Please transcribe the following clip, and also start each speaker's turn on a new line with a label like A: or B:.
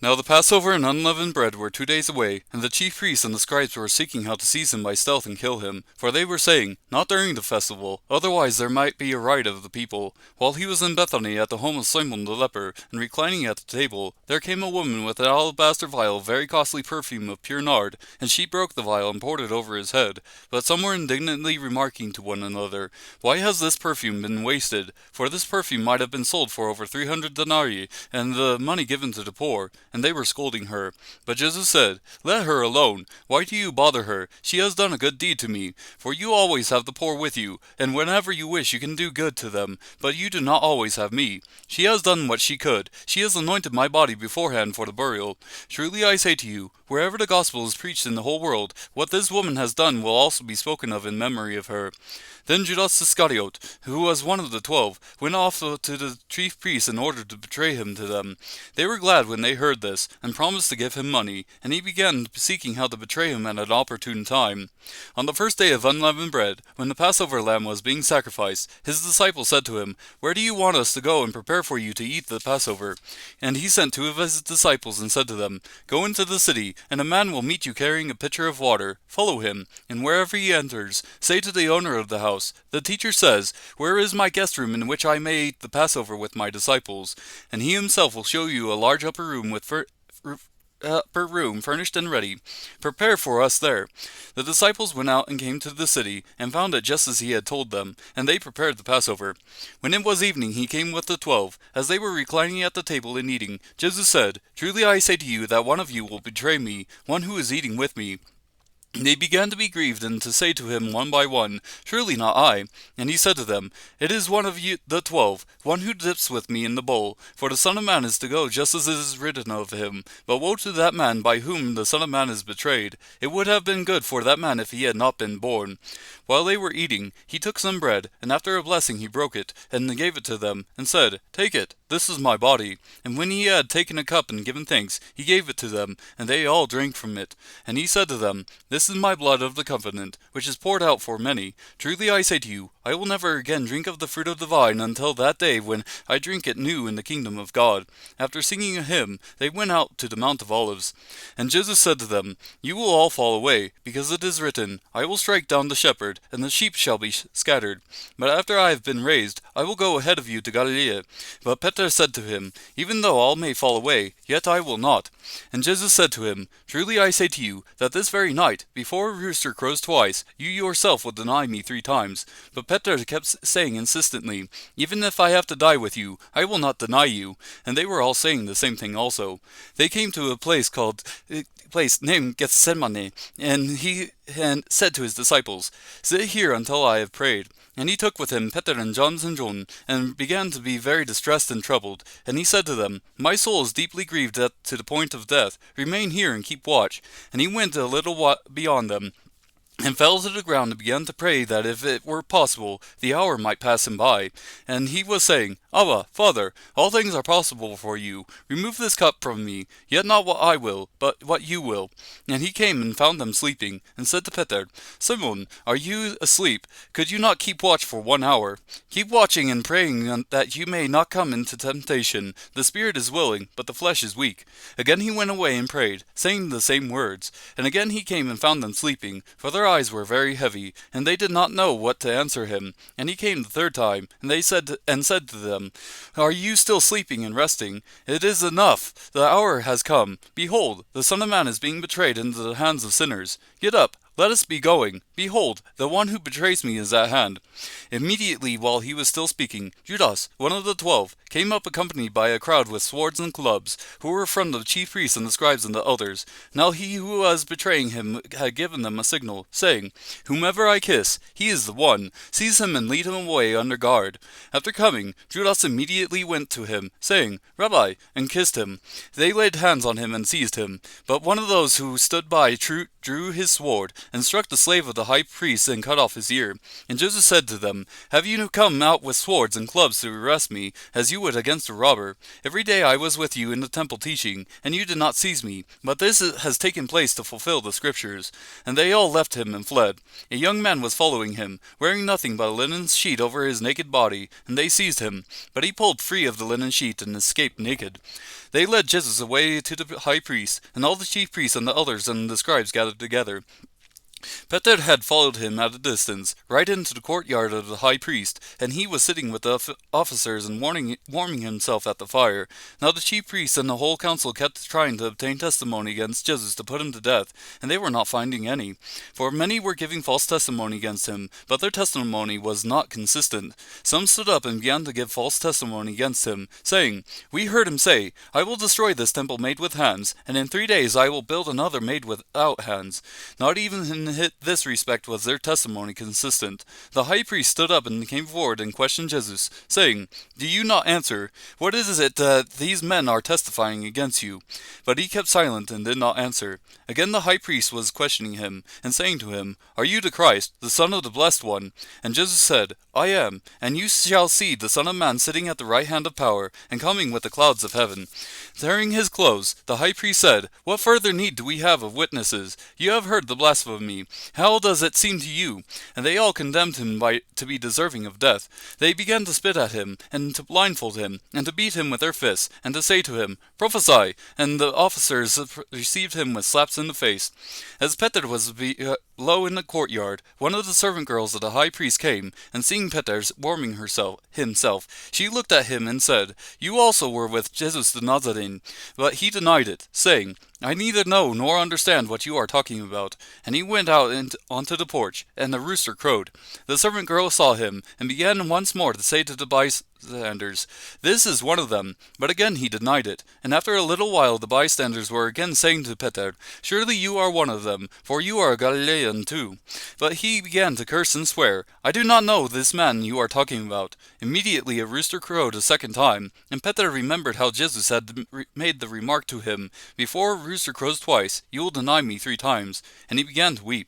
A: Now the Passover and unleavened bread were 2 days away, and the chief priests and the scribes were seeking how to seize him by stealth and kill him. For they were saying, Not during the festival, otherwise there might be a riot of the people. While he was in Bethany at the home of Simon the leper, and reclining at the table, there came a woman with an alabaster vial of very costly perfume of pure nard, and she broke the vial and poured it over his head. But some were indignantly remarking to one another, Why has this perfume been wasted? For this perfume might have been sold for over 300 denarii, and the money given to the poor. And they were scolding her. But Jesus said, Let her alone. Why do you bother her? She has done a good deed to me. For you always have the poor with you, and whenever you wish you can do good to them, but you do not always have me. She has done what she could. She has anointed my body beforehand for the burial. Truly I say to you, wherever the gospel is preached in the whole world, what this woman has done will also be spoken of in memory of her. Then Judas Iscariot, who was one of the 12, went off to the chief priests in order to betray him to them. They were glad when they heard this, and promised to give him money, and he began seeking how to betray him at an opportune time. On the first day of unleavened bread, when the Passover lamb was being sacrificed, his disciples said to him, Where do you want us to go and prepare for you to eat the Passover? And he sent 2 of his disciples and said to them, Go into the city, and a man will meet you carrying a pitcher of water. Follow him, and wherever he enters, say to the owner of the house, The teacher says, Where is my guest room in which I may eat the Passover with my disciples? And he himself will show you a large upper room furnished and ready. Prepare for us there. The disciples went out and came to the city, and found it just as he had told them, and they prepared the Passover. When it was evening, he came with the 12. As they were reclining at the table and eating, Jesus said, Truly I say to you that one of you will betray me, one who is eating with me. They began to be grieved, and to say to him one by one, Surely not I. And he said to them, It is one of you, the 12, one who dips with me in the bowl. For the Son of Man is to go just as it is written of him. But woe to that man by whom the Son of Man is betrayed. It would have been good for that man if he had not been born. While they were eating, he took some bread, and after a blessing he broke it, and gave it to them, and said, Take it, this is my body. And when he had taken a cup and given thanks, he gave it to them, and they all drank from it. And he said to them, This is my blood of the covenant, which is poured out for many. Truly I say to you, I will never again drink of the fruit of the vine until that day when I drink it new in the kingdom of God. After singing a hymn, they went out to the Mount of Olives. And Jesus said to them, You will all fall away, because it is written, I will strike down the shepherd, and the sheep shall be scattered. But after I have been raised, I will go ahead of you to Galilee. But Peter said to him, Even though all may fall away, yet I will not. And Jesus said to him, Truly I say to you, that this very night, before a rooster crows twice, you yourself will deny me 3 times. But Peter kept saying insistently, Even if I have to die with you, I will not deny you. And they were all saying the same thing also. They came to a place named Gethsemane, and he said to his disciples, Sit here until I have prayed. And he took with him Peter and James and John, and began to be very distressed and troubled. And he said to them, My soul is deeply grieved to the point of death. Remain here and keep watch. And he went a little beyond them, and fell to the ground and began to pray that if it were possible, the hour might pass him by. And he was saying, Abba, Father, all things are possible for you. Remove this cup from me, yet not what I will, but what you will. And he came and found them sleeping, and said to Peter, Simon, are you asleep? Could you not keep watch for 1 hour? Keep watching and praying that you may not come into temptation. The spirit is willing, but the flesh is weak. Again he went away and prayed, saying the same words. And again he came and found them sleeping, for their eyes were very heavy, and they did not know what to answer him. And he came the 3rd time, and said to them, Are you still sleeping and resting? It is enough. The hour has come. Behold, the Son of Man is being betrayed into the hands of sinners. Get up. Let us be going. Behold, the one who betrays me is at hand. Immediately while he was still speaking, Judas, one of the 12, came up accompanied by a crowd with swords and clubs, who were from the chief priests and the scribes and the elders. Now he who was betraying him had given them a signal, saying, Whomever I kiss, he is the one. Seize him and lead him away under guard. After coming, Judas immediately went to him, saying, Rabbi, and kissed him. They laid hands on him and seized him. But one of those who stood by drew his sword, and struck the slave of the high priest, and cut off his ear. And Jesus said to them, Have you come out with swords and clubs to arrest me, as you would against a robber? Every day I was with you in the temple teaching, and you did not seize me. But this has taken place to fulfill the Scriptures. And they all left him and fled. A young man was following him, wearing nothing but a linen sheet over his naked body, and they seized him. But he pulled free of the linen sheet and escaped naked. They led Jesus away to the high priest, and all the chief priests and the elders and the scribes gathered together. Peter had followed him at a distance, right into the courtyard of the high priest, and he was sitting with the officers and warming himself at the fire. Now the chief priests and the whole council kept trying to obtain testimony against Jesus to put him to death, and they were not finding any. For many were giving false testimony against him, but their testimony was not consistent. Some stood up and began to give false testimony against him, saying, We heard him say, I will destroy this temple made with hands, and in 3 days I will build another made without hands. Not even in this respect was their testimony consistent. The high priest stood up and came forward and questioned Jesus, saying, Do you not answer? What is it that these men are testifying against you? But he kept silent and did not answer. Again the high priest was questioning him, and saying to him, Are you the Christ, the Son of the Blessed One? And Jesus said, I am, and you shall see the Son of Man sitting at the right hand of power, and coming with the clouds of heaven. Tearing his clothes, the high priest said, What further need do we have of witnesses? You have heard the blasphemy. How does it seem to you? And they all condemned him to be deserving of death. They began to spit at him, and to blindfold him, and to beat him with their fists, and to say to him, Prophesy! And the officers received him with slaps in the face. As Peter was below in the courtyard, one of the servant girls of the high priest came, and seeing Peter warming himself, she looked at him and said, You also were with Jesus the Nazarene. But he denied it, saying, I neither know nor understand what you are talking about. And he went out onto the porch, and the rooster crowed. The servant girl saw him, and began once more to say to the bystanders, This is one of them. But again he denied it. And after a little while the bystanders were again saying to Peter, Surely you are one of them, for you are a Galilean too. But he began to curse and swear, I do not know this man you are talking about. Immediately a rooster crowed a second time, and Peter remembered how Jesus had made the remark to him, Before a rooster crows twice, you will deny me 3 times. And he began to weep.